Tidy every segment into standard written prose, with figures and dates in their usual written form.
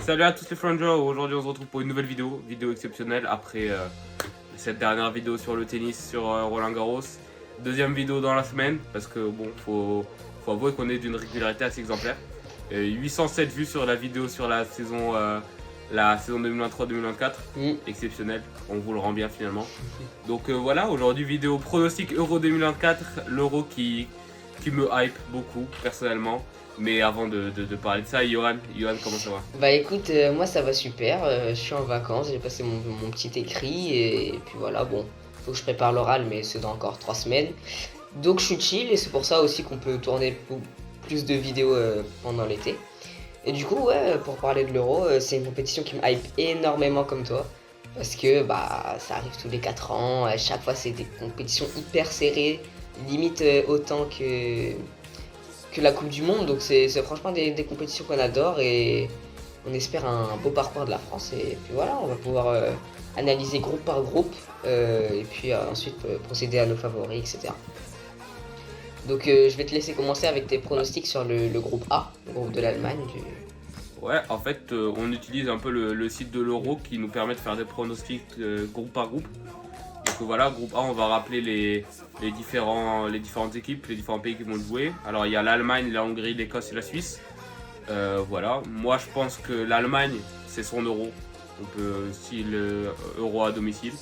Salut à tous les Frangers, aujourd'hui on se retrouve pour une nouvelle vidéo exceptionnelle après cette dernière vidéo sur le tennis sur Roland Garros. Deuxième vidéo dans la semaine parce que bon, faut avouer qu'on est d'une régularité assez exemplaire. 807 vues sur la vidéo sur la saison 2023-2024, exceptionnel, on vous le rend bien finalement. Donc voilà, aujourd'hui vidéo pronostic Euro 2024, l'Euro qui me hype beaucoup personnellement. Mais avant de parler de ça, Johan, comment ça va? Bah écoute, moi ça va super, je suis en vacances, j'ai passé mon petit écrit et puis voilà, bon, faut que je prépare l'oral mais c'est dans encore 3 semaines. Donc je suis chill et c'est pour ça aussi qu'on peut tourner plus de vidéos pendant l'été. Et du coup, ouais, pour parler de l'Euro, c'est une compétition qui me hype énormément comme toi. Parce que bah ça arrive tous les 4 ans, à chaque fois c'est des compétitions hyper serrées, limite autant que la Coupe du Monde. Donc c'est franchement des compétitions qu'on adore et on espère un beau parcours de la France. Et puis voilà, on va pouvoir analyser groupe par groupe et puis ensuite procéder à nos favoris, etc. Donc je vais te laisser commencer avec tes pronostics sur le groupe A, le groupe de l'Allemagne. Ouais, en fait, on utilise un peu le site de l'Euro qui nous permet de faire des pronostics groupe par groupe. Donc voilà, groupe A, on va rappeler les différentes équipes, les différents pays qui vont jouer. Alors il y a l'Allemagne, la Hongrie, l'Écosse et la Suisse. Voilà, moi je pense que l'Allemagne, c'est son Euro. On peut aussi le Euro à domicile.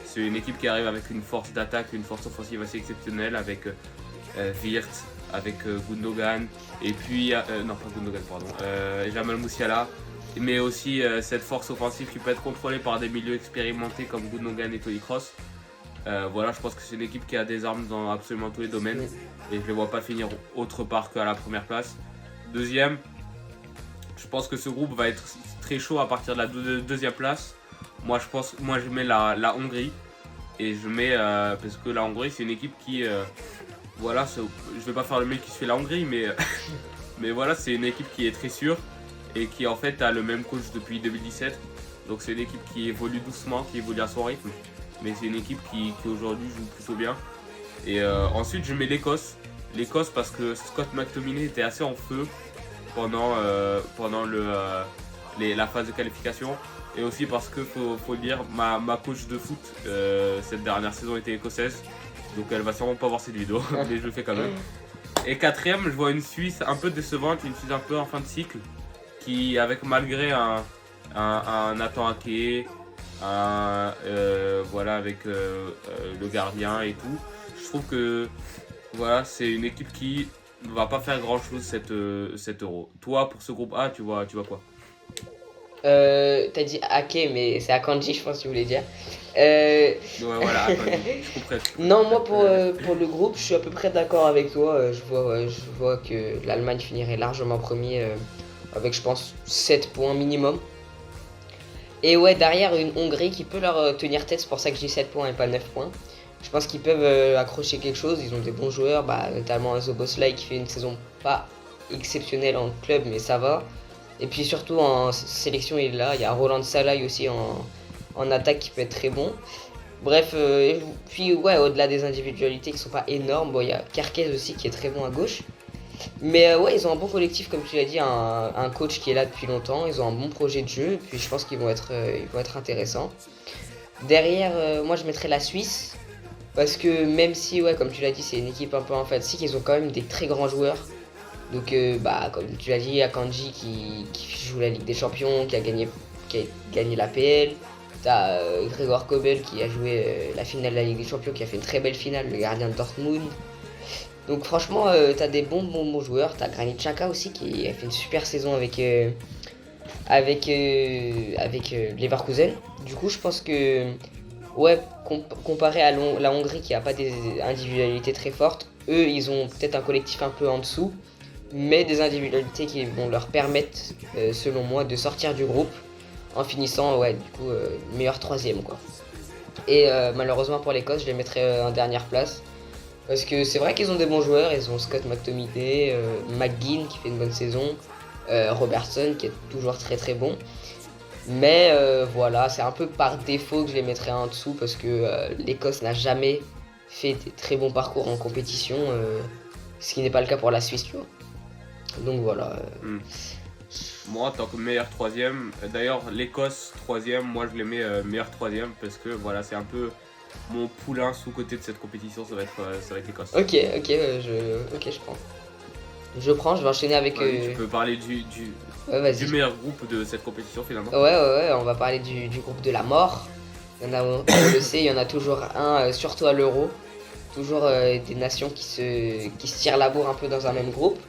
C'est une équipe qui arrive avec une force d'attaque, une force offensive assez exceptionnelle avec Wirtz, avec Gundogan, et puis, non pas Gundogan, pardon, Jamal Musiala, mais aussi cette force offensive qui peut être contrôlée par des milieux expérimentés comme Gundogan et Toni Kroos. Voilà, je pense que c'est une équipe qui a des armes dans absolument tous les domaines et je ne les vois pas finir autre part qu'à la première place. Deuxième, je pense que ce groupe va être très chaud à partir de la deuxième place. Moi je mets la Hongrie et je mets parce que la Hongrie c'est une équipe qui voilà, je vais pas faire le mec qui suit la Hongrie, mais voilà, c'est une équipe qui est très sûre et qui en fait a le même coach depuis 2017. Donc c'est une équipe qui évolue doucement, qui évolue à son rythme, mais c'est une équipe qui aujourd'hui joue plutôt bien. Et ensuite, je mais l'Écosse. L'Écosse parce que Scott McTominay était assez en feu pendant la phase de qualification. Et aussi parce que, faut le dire, ma coach de foot cette dernière saison était écossaise. Donc elle va sûrement pas voir cette vidéo, mais je le fais quand même. Et quatrième, je vois une Suisse un peu décevante, une Suisse un peu en fin de cycle, qui avec malgré un Nathan Ake, voilà avec le gardien et tout, je trouve que voilà c'est une équipe qui ne va pas faire grand chose cet Euro. Toi pour ce groupe A, tu vois quoi? T'as dit Ake, mais c'est Akanji, je pense que tu voulais dire. Ouais, voilà, attends, je comprends. Non, moi pour le groupe, je suis à peu près d'accord avec toi. Je vois que l'Allemagne finirait largement premier avec, je pense, 7 points minimum. Et ouais, derrière une Hongrie qui peut leur tenir tête, c'est pour ça que j'ai 7 points et pas 9 points. Je pense qu'ils peuvent accrocher quelque chose, ils ont des bons joueurs, bah, notamment Szoboszlai qui fait une saison pas exceptionnelle en club, mais ça va. Et puis surtout en sélection, il est là. Il y a Roland Salai aussi en attaque qui peut être très bon. Bref, et puis ouais, au-delà des individualités qui sont pas énormes, bon, il y a Kerkez aussi qui est très bon à gauche. Mais ouais, ils ont un bon collectif, comme tu l'as dit, un coach qui est là depuis longtemps. Ils ont un bon projet de jeu, et puis je pense qu'ils vont être intéressants. Derrière, moi je mettrais la Suisse. Parce que même si, ouais, comme tu l'as dit, c'est une équipe un peu emphatique, ils ont quand même des très grands joueurs. Donc, bah, comme tu l'as dit, Akanji qui joue la Ligue des Champions, qui a gagné l'APL. T'as Grégoire Kobel qui a joué la finale de la Ligue des Champions, qui a fait une très belle finale, le gardien de Dortmund. Donc franchement, t'as des bons joueurs. T'as Granit Xhaka aussi qui a fait une super saison avec Leverkusen. Du coup, je pense que, ouais, comparé à la Hongrie qui a pas des individualités très fortes, eux, ils ont peut-être un collectif un peu en dessous, mais des individualités qui vont leur permettre, selon moi, de sortir du groupe en finissant, ouais, du coup, meilleur troisième, quoi. Et malheureusement pour l'Écosse, je les mettrais en dernière place. Parce que c'est vrai qu'ils ont des bons joueurs, ils ont Scott McTominay, McGinn qui fait une bonne saison, Robertson qui est toujours très très bon. Mais voilà, c'est un peu par défaut que je les mettrais en dessous parce que l'Écosse n'a jamais fait des très bons parcours en compétition, ce qui n'est pas le cas pour la Suisse, tu vois. Donc voilà, Moi, en tant que meilleur troisième, d'ailleurs, l'Écosse troisième, moi je les mets meilleur troisième parce que voilà, c'est un peu mon poulain sous-côté de cette compétition, ça va être l'Écosse. Ok, je prends. Je vais enchaîner avec. Tu peux parler Ouais, du vas-y. meilleur groupe de cette compétition finalement. Ouais, on va parler du groupe de la mort. On le sait, il y en a toujours un, surtout à l'Euro. Toujours des nations qui se tirent la bourre un peu dans un même groupe.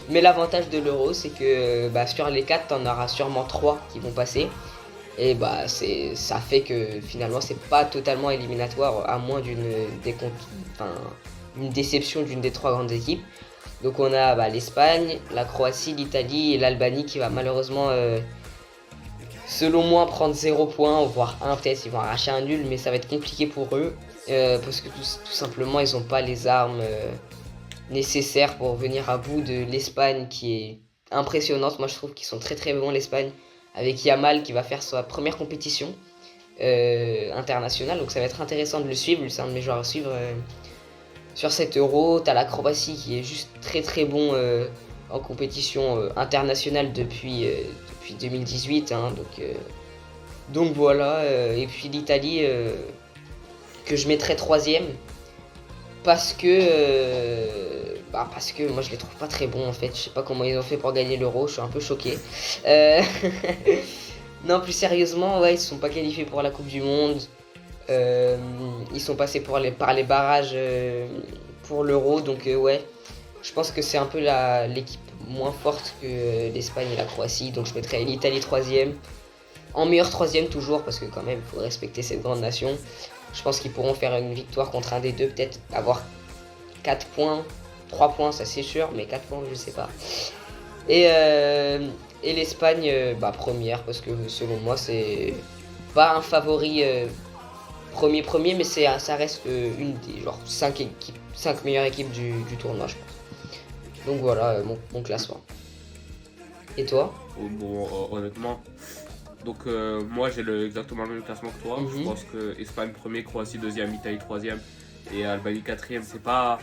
Mais l'avantage de l'Euro, c'est que bah, sur les 4, t'en auras sûrement 3 qui vont passer. Et bah, ça fait que finalement, c'est pas totalement éliminatoire, à moins enfin, une déception d'une des 3 grandes équipes. Donc on a bah, l'Espagne, la Croatie, l'Italie et l'Albanie qui va malheureusement, selon moi, prendre 0 points, voire 1 peut-être. Ils vont arracher un nul, mais ça va être compliqué pour eux. Parce que tout simplement, ils n'ont pas les armes nécessaires pour venir à bout de l'Espagne qui est impressionnante. Moi, je trouve qu'ils sont très très bons, l'Espagne, avec Yamal qui va faire sa première compétition internationale. Donc ça va être intéressant de le suivre. C'est un de mes joueurs à suivre sur cet Euro. T'as la Croatie qui est juste très très bon en compétition internationale depuis 2018. Hein, donc voilà. Et puis l'Italie que je mettrais troisième parce que moi je les trouve pas très bons en fait. Je sais pas comment ils ont fait pour gagner l'Euro. Je suis un peu choqué. Euh, non, plus sérieusement, ouais, ils se sont pas qualifiés pour la Coupe du Monde. Euh, Ils sont passés par les barrages pour l'Euro, donc ouais, je pense que c'est un peu l'équipe moins forte que l'Espagne et la Croatie, donc je mettrais l'Italie troisième, en meilleur troisième toujours, parce que quand même, il faut respecter cette grande nation. Je pense qu'ils pourront faire une victoire contre un des deux, peut-être avoir 4 points, 3 points, ça c'est sûr, mais 4 points, je sais pas. Et, euh, et l'Espagne, bah, première, parce que selon moi, c'est pas un favori premier, mais ça reste une des genre 5 meilleures équipes du tournoi, je pense. Donc voilà mon classement. Et toi? Bon, honnêtement, donc moi j'ai exactement le même classement que toi. Je Mhm. pense que Espagne premier, Croatie deuxième, Italie troisième et Albanie quatrième, c'est pas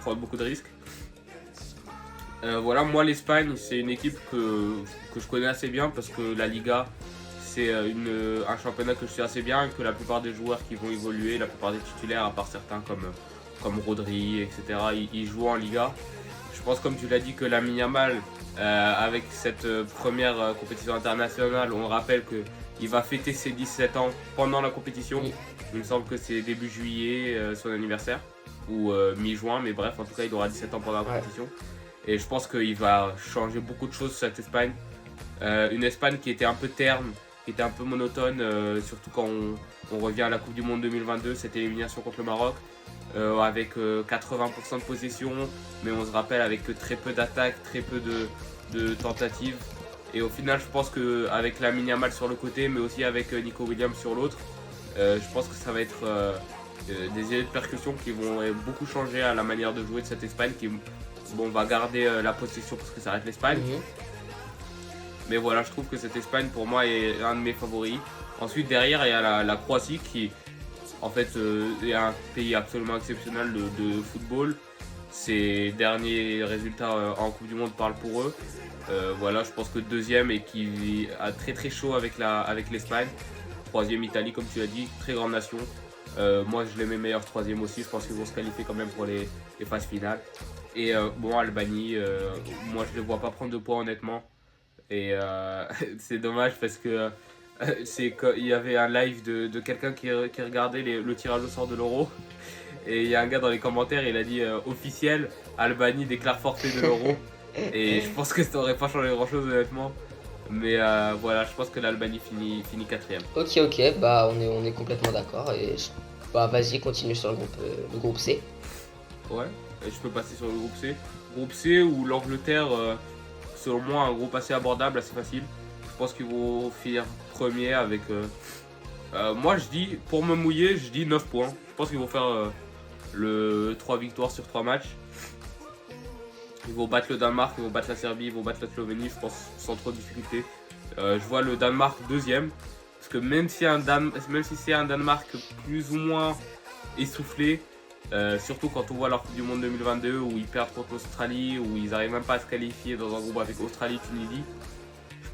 prendre beaucoup de risques. Voilà, moi l'Espagne c'est une équipe que je connais assez bien parce que la Liga c'est un championnat que je sais assez bien et que la plupart des joueurs qui vont évoluer, la plupart des titulaires, à part certains comme Rodri, etc., ils jouent en Liga. Je pense, comme tu l'as dit, que Lamine Yamal, avec cette première compétition internationale, on rappelle qu'il va fêter ses 17 ans pendant la compétition. Oui. Il me semble que c'est début juillet, son anniversaire, ou mi-juin, mais bref, en tout cas, il aura 17 ans pendant la compétition. Et je pense qu'il va changer beaucoup de choses sur cette Espagne. Une Espagne qui était un peu terne, qui était un peu monotone, surtout quand on revient à la Coupe du Monde 2022, cette élimination contre le Maroc. Avec 80% de possession, mais on se rappelle avec très peu d'attaques, très peu de tentatives. Et au final, je pense qu'avec Lamine Yamal sur le côté, mais aussi avec Nico Williams sur l'autre, je pense que ça va être des idées de percussion qui vont beaucoup changer à la manière de jouer de cette Espagne qui va garder la possession parce que ça reste l'Espagne. Mhm. Mais voilà, je trouve que cette Espagne pour moi est un de mes favoris. Ensuite, derrière, il y a la Croatie qui en fait est un pays absolument exceptionnel de football. Ses derniers résultats en Coupe du Monde parlent pour eux. Voilà, je pense que deuxième et qui a très très chaud avec l'Espagne. Troisième Italie, comme tu l'as dit, très grande nation. Moi je les mets meilleurs troisième aussi, je pense qu'ils vont se qualifier quand même pour les phases finales. Et bon, Albanie, moi je ne les vois pas prendre de points honnêtement. Et c'est dommage parce que il y avait un live de quelqu'un qui regardait le tirage au sort de l'Euro. Et il y a un gars dans les commentaires, il a dit officiel, Albanie déclare forfait de l'Euro. Et je pense que ça aurait pas changé grand chose honnêtement. Mais voilà, je pense que l'Albanie finit quatrième. Ok, bah on est complètement d'accord. Bah vas-y, continue sur le groupe C. Ouais, et je peux passer sur le groupe C. Groupe C où l'Angleterre, selon moi, un groupe assez abordable, assez facile. Je pense qu'ils vont finir premier avec. Moi, je dis, pour me mouiller, je dis 9 points. Je pense qu'ils vont faire le 3 victoires sur 3 matchs. Ils vont battre le Danemark, ils vont battre la Serbie, ils vont battre la Slovénie, je pense, sans trop de difficulté. Je vois le Danemark deuxième. Parce que même si c'est un Danemark plus ou moins essoufflé, surtout quand on voit leur Coupe du Monde 2022 où ils perdent contre l'Australie, où ils n'arrivent même pas à se qualifier dans un groupe avec Australie, Tunisie.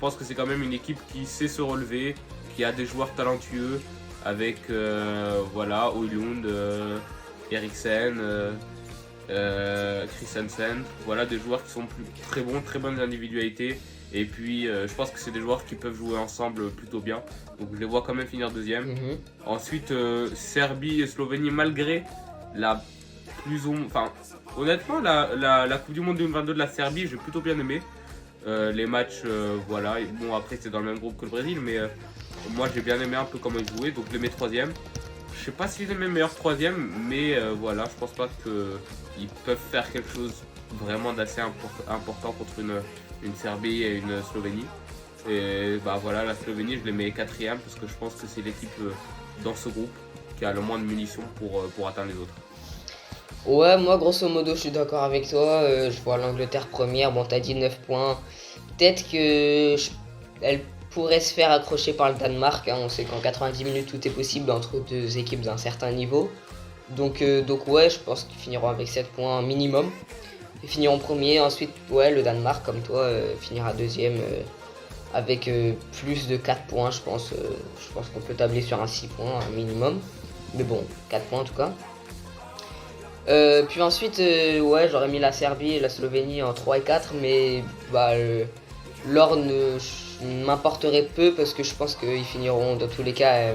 pense que c'est quand même une équipe qui sait se relever, qui a des joueurs talentueux avec voilà, Højlund, Eriksen, Christensen, voilà des joueurs qui sont très bons, très bonnes individualités. Et puis je pense que c'est des joueurs qui peuvent jouer ensemble plutôt bien. Donc je les vois quand même finir deuxième. Ensuite, Serbie et Slovénie, malgré la enfin, honnêtement, la Coupe du Monde 2022 de la Serbie, j'ai plutôt bien aimé. Les matchs, voilà. Et bon, après, c'est dans le même groupe que le Brésil, mais moi, j'ai bien aimé un peu comment ils jouaient. Donc, je les mets troisième. Je sais pas si je les mets meilleurs troisième, mais voilà, je pense pas qu'ils peuvent faire quelque chose vraiment d'assez important contre une Serbie et une Slovénie. Et bah voilà, la Slovénie, je les mets quatrième parce que je pense que c'est l'équipe dans ce groupe qui a le moins de munitions pour atteindre les autres. Ouais, moi grosso modo je suis d'accord avec toi, je vois l'Angleterre première, bon t'as dit 9 points, peut-être que elle pourrait se faire accrocher par le Danemark, hein. On sait qu'en 90 minutes tout est possible entre deux équipes d'un certain niveau, donc ouais je pense qu'ils finiront avec 7 points minimum, ils finiront premier, ensuite ouais le Danemark comme toi finira deuxième avec plus de 4 points je pense qu'on peut tabler sur un 6 points un minimum, mais bon 4 points en tout cas. Puis ensuite, ouais, j'aurais mis la Serbie et la Slovénie en 3 et 4, mais bah, l'or m'importerait peu parce que je pense qu'ils finiront dans tous les cas.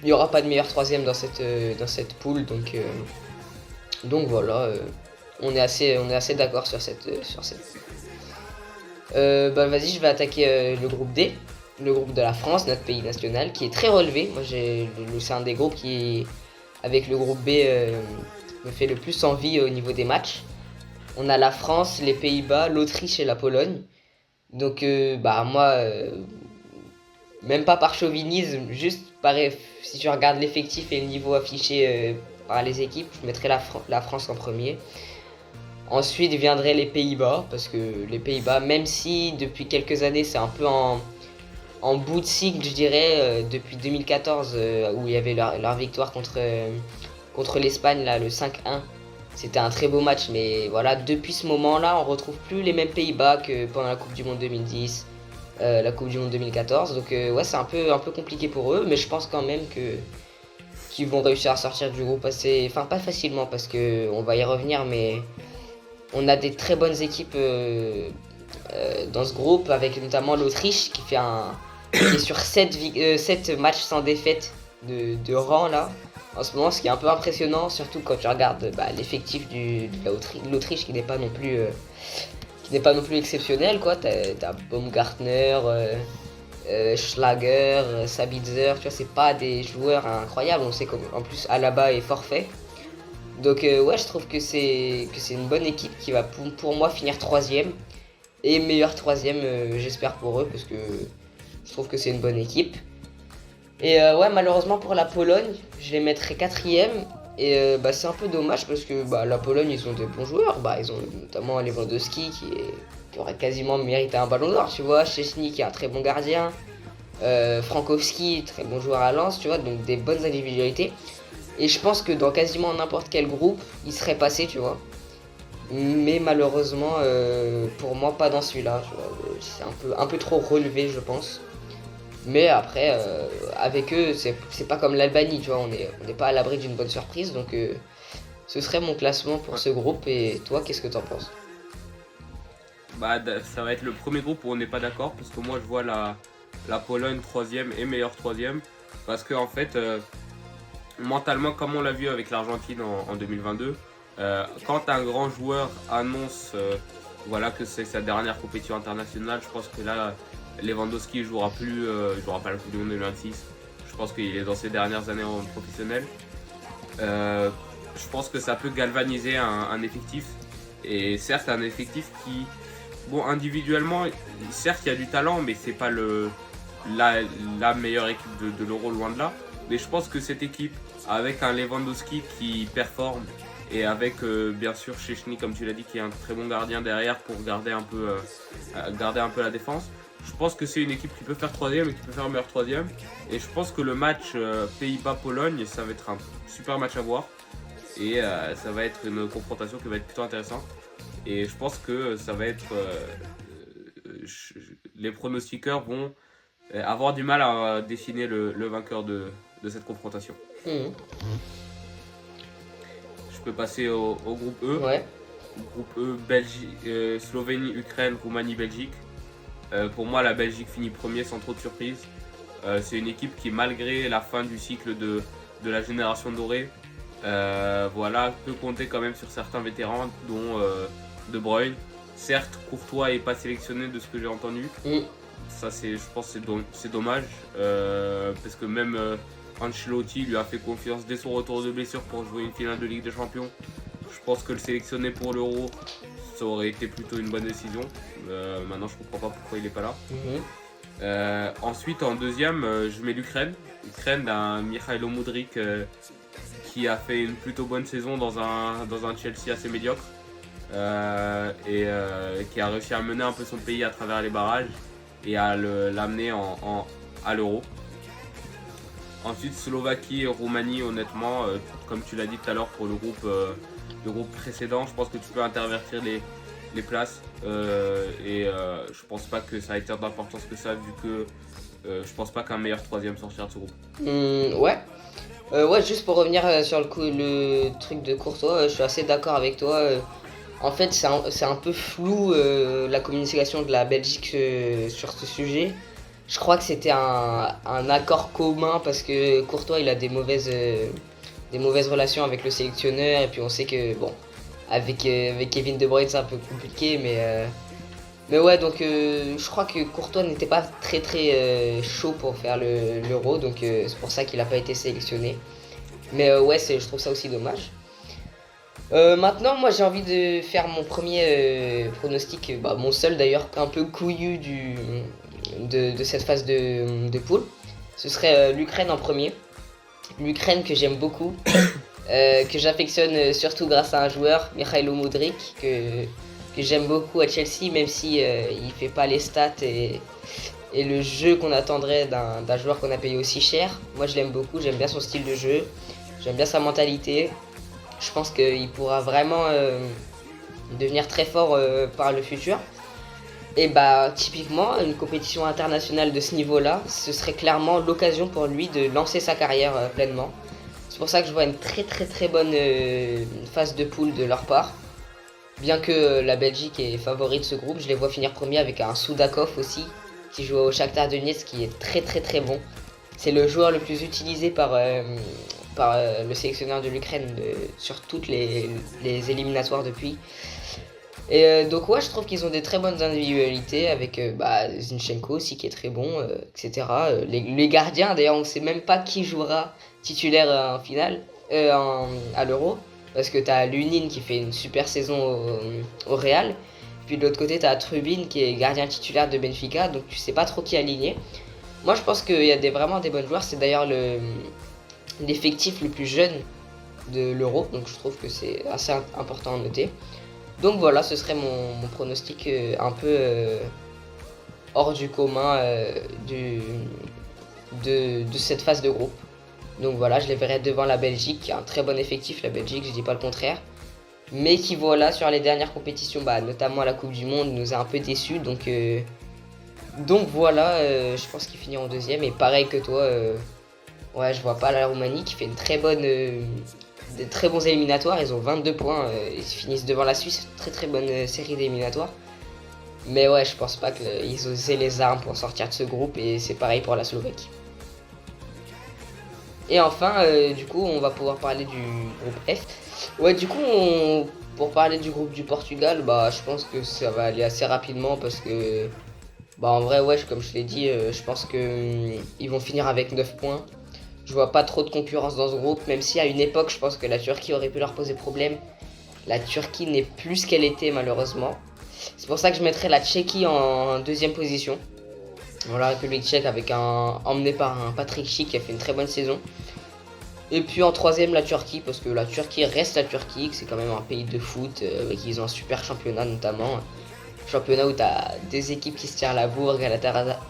Il n'y aura pas de meilleur troisième dans cette poule, donc voilà, on est assez d'accord sur cette. Bah vas-y, je vais attaquer le groupe D, le groupe de la France, notre pays national, qui est très relevé. Moi, c'est un des groupes qui avec le groupe B me fait le plus envie au niveau des matchs. On a la France, les Pays-Bas, l'Autriche et la Pologne. Donc bah moi, même pas par chauvinisme, juste si je regarde l'effectif et le niveau affiché par les équipes, je mettrais la France en premier. Ensuite viendraient les Pays-Bas, parce que les Pays-Bas, même si depuis quelques années c'est un peu en bout de cycle, je dirais, depuis 2014, où il y avait leur victoire contre l'Espagne, là, le 5-1. C'était un très beau match, mais voilà, depuis ce moment-là, on retrouve plus les mêmes Pays-Bas que pendant la Coupe du Monde 2010, la Coupe du Monde 2014. Donc ouais, c'est un peu compliqué pour eux, mais je pense quand même qu'ils vont réussir à sortir du groupe assez, enfin pas facilement parce que on va y revenir, mais on a des très bonnes équipes dans ce groupe, avec notamment l'Autriche qui est sur 7 matchs sans défaite de rang là en ce moment, ce qui est un peu impressionnant, surtout quand tu regardes l'effectif de l'Autriche qui n'est pas non plus exceptionnel quoi. T'as Baumgartner, Schlager, Sabitzer, tu vois, c'est pas des joueurs incroyables. On sait qu'en plus Alaba est forfait. Donc ouais, je trouve que c'est une bonne équipe qui va pour moi finir troisième. Et meilleur troisième, j'espère pour eux, parce que je trouve que c'est une bonne équipe. Et ouais, malheureusement pour la Pologne, je les mettrais quatrième. Et bah, c'est un peu dommage parce que la Pologne, ils ont des bons joueurs. Ils ont notamment Lewandowski qui aurait quasiment mérité un ballon d'or, tu vois. Szczęsny qui est un très bon gardien. Frankowski, très bon joueur à Lens, tu vois. Donc des bonnes individualités. Et je pense que dans quasiment n'importe quel groupe, ils seraient passés, tu vois. Mais malheureusement, pour moi, pas dans celui-là. C'est un peu trop relevé, je pense. Mais après, avec eux, c'est pas comme l'Albanie, tu vois. On n'est pas à l'abri d'une bonne surprise. Donc, ce serait mon classement pour ce groupe. Et toi, qu'est-ce que t'en penses? Bah, ça va être le premier groupe où on n'est pas d'accord. Parce que moi, je vois la Pologne troisième et meilleur troisième. Parce que, en fait, mentalement, comme on l'a vu avec l'Argentine en 2022, quand un grand joueur annonce voilà, que c'est sa dernière compétition internationale, je pense que là, Lewandowski ne jouera pas la Coupe du Monde 2026. Je pense qu'il est dans ses dernières années en professionnel. Je pense que ça peut galvaniser un effectif. Et certes, un effectif qui, bon, individuellement, certes, il y a du talent, mais c'est pas la meilleure équipe de l'Euro, loin de là. Mais je pense que cette équipe, avec un Lewandowski qui performe, et avec bien sûr Szczęsny, comme tu l'as dit, qui est un très bon gardien derrière pour garder un peu la défense. Je pense que c'est une équipe qui peut faire troisième et qui peut faire meilleur troisième. Et je pense que le match Pays-Bas-Pologne, ça va être un super match à voir. Et ça va être une confrontation qui va être plutôt intéressante. Et je pense que ça va être les pronostiqueurs vont avoir du mal à dessiner le vainqueur de cette confrontation. Mhm. Je peux passer au groupe E. Ouais. Groupe E, Slovénie, Ukraine, Roumanie, Belgique. Pour moi, la Belgique finit premier sans trop de surprise. C'est une équipe qui, malgré la fin du cycle de la génération dorée, voilà, peut compter quand même sur certains vétérans, dont De Bruyne. Certes, Courtois n'est pas sélectionné de ce que j'ai entendu. Ça, je pense que c'est dommage, parce que même Ancelotti lui a fait confiance dès son retour de blessure pour jouer une finale de Ligue des Champions. Je pense que le sélectionner pour l'Euro, ça aurait été plutôt une bonne décision. Maintenant, je comprends pas pourquoi il n'est pas là. Ensuite, en deuxième, je mets l'Ukraine. L'Ukraine d'un Mikhailo Mudryk qui a fait une plutôt bonne saison dans un Chelsea assez médiocre. Et qui a réussi à mener un peu son pays à travers les barrages et à l'amener à l'Euro. Ensuite, Slovaquie et Roumanie, honnêtement, comme tu l'as dit tout à l'heure pour le groupe précédent, je pense que tu peux intervertir les places. Je pense pas que ça a été d'importance que ça, vu que je pense pas qu'un meilleur troisième sortira de ce groupe. Ouais, juste pour revenir sur le truc de Courtois, je suis assez d'accord avec toi. En fait, c'est un peu flou la communication de la Belgique sur ce sujet. Je crois que c'était un accord commun parce que Courtois il a des mauvaises relations avec le sélectionneur. Et puis on sait que, bon, avec Kevin De Bruyne c'est un peu compliqué. Mais ouais, donc je crois que Courtois n'était pas très très chaud pour faire l'Euro. Donc c'est pour ça qu'il n'a pas été sélectionné. Mais ouais, je trouve ça aussi dommage. Maintenant, moi j'ai envie de faire mon premier pronostic, mon seul d'ailleurs, un peu couillu de cette phase de poule. Ce serait l'Ukraine en premier. L'Ukraine que j'aime beaucoup, que j'affectionne surtout grâce à un joueur, Mikhailo Mudryk, que j'aime beaucoup à Chelsea, même si il fait pas les stats et le jeu qu'on attendrait d'un joueur qu'on a payé aussi cher. Moi je l'aime beaucoup, j'aime bien son style de jeu, j'aime bien sa mentalité. Je pense qu'il pourra vraiment devenir très fort par le futur. Et typiquement, une compétition internationale de ce niveau-là, ce serait clairement l'occasion pour lui de lancer sa carrière pleinement. C'est pour ça que je vois une très très très bonne phase de poule de leur part. Bien que la Belgique est favori de ce groupe, je les vois finir premier avec un Soudakov aussi, qui joue au Shakhtar Donetsk, qui est très très très bon. C'est le joueur le plus utilisé par le sélectionneur de l'Ukraine sur toutes les éliminatoires depuis. Et donc ouais, je trouve qu'ils ont des très bonnes individualités avec Zinchenko aussi qui est très bon, etc. Les gardiens, d'ailleurs on sait même pas qui jouera titulaire en finale, à l'Euro. Parce que t'as Lunin qui fait une super saison au Real. Puis de l'autre côté t'as Trubin qui est gardien titulaire de Benfica, donc tu sais pas trop qui aligner. Moi je pense qu'il y a vraiment des bons joueurs, c'est d'ailleurs l'effectif le plus jeune de l'Euro, donc je trouve que c'est assez important à noter. Donc voilà, ce serait mon pronostic un peu hors du commun de cette phase de groupe. Donc voilà, je les verrai devant la Belgique, qui a un très bon effectif, la Belgique, je dis pas le contraire. Mais qui voilà, sur les dernières compétitions, notamment à la Coupe du Monde, nous a un peu déçus. Donc voilà, je pense qu'ils finiront deuxième. Et pareil que toi, ouais, je vois pas la Roumanie qui fait des très bons éliminatoires. Ils ont 22 points, ils finissent devant la Suisse, très très bonne série d'éliminatoires. Mais ouais, je pense pas qu'ils aient les armes pour sortir de ce groupe, et c'est pareil pour la Slovaquie. Et enfin, du coup, on va pouvoir parler du groupe F. Ouais, du coup, pour parler du groupe du Portugal, je pense que ça va aller assez rapidement parce que, en vrai, ouais, comme je l'ai dit, je pense qu'ils vont finir avec 9 points. Je vois pas trop de concurrence dans ce groupe, même si à une époque, je pense que la Turquie aurait pu leur poser problème. La Turquie n'est plus ce qu'elle était, malheureusement. C'est pour ça que je mettrais la Tchéquie en deuxième position. La République tchèque emmené par un Patrick Schick qui a fait une très bonne saison. Et puis en troisième la Turquie, parce que la Turquie reste la Turquie, que c'est quand même un pays de foot, qu'ils ont un super championnat notamment. Championnat où tu as des équipes qui se tirent la bourre,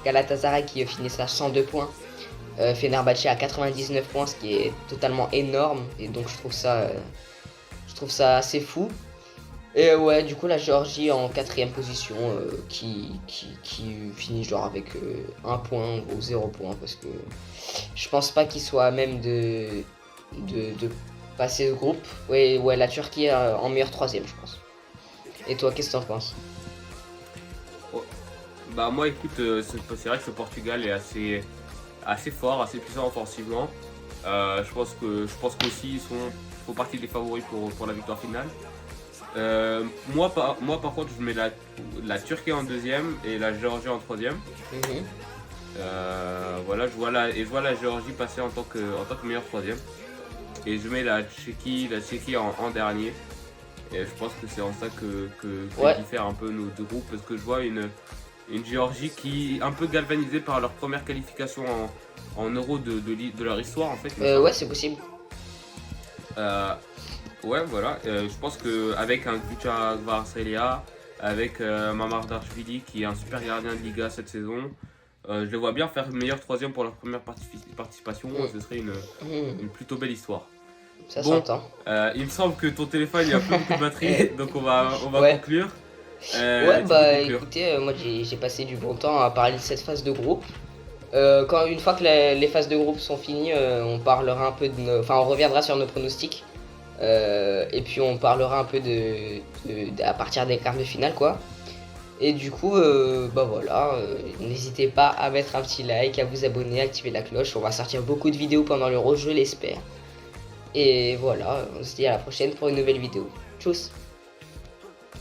Galatasaray qui finissent à 102 points, Fenerbahçe à 99 points, ce qui est totalement énorme, et donc je trouve ça assez fou. Et ouais, du coup, la Géorgie en quatrième position, qui finit genre avec un point ou 0 point, parce que je pense pas qu'il soit à même de passer ce groupe. Ouais, ouais, la Turquie en meilleur troisième, je pense. Et toi, qu'est-ce que t'en penses? Oh, bah moi écoute, c'est vrai que ce Portugal est assez fort, assez puissant offensivement. Je pense qu'aussi font partie des favoris pour la victoire finale. Moi par contre je mets la Turquie en deuxième et la Géorgie en troisième. Mhm. Voilà, je vois la Géorgie passer en tant que meilleur troisième. Et je mets la Tchéquie en dernier. Et je pense que c'est en ça que Ouais, diffèrent un peu nos deux groupes. Parce que je vois une Géorgie qui est un peu galvanisée par leur première qualification en Euro de leur histoire, en fait, il me semble. ouais, c'est possible. Euh, ouais, voilà. Je pense qu'avec un Kucha Kvaratskhelia, avec Mamardashvili qui est un super gardien de Liga cette saison, je les vois bien faire meilleur troisième pour leur première participation. Mhm. Ce serait une, Mhm. une plutôt belle histoire. Ça Bon, s'entend. il me semble que ton téléphone il a plus beaucoup de batterie, donc on va Ouais. conclure. Ouais, Tu peux bah conclure. écoutez, moi j'ai passé du bon temps à parler de cette phase de groupe. Une fois que les phases de groupe sont finies, on parlera un peu enfin, on reviendra sur nos pronostics. Et puis on parlera un peu à partir des quarts de finale, quoi. Et du coup, bah voilà, n'hésitez pas à mettre un petit like, à vous abonner, à activer la cloche. On va sortir beaucoup de vidéos pendant l'Euro, je l'espère. Et voilà, on se dit à la prochaine pour une nouvelle vidéo. Tchuss!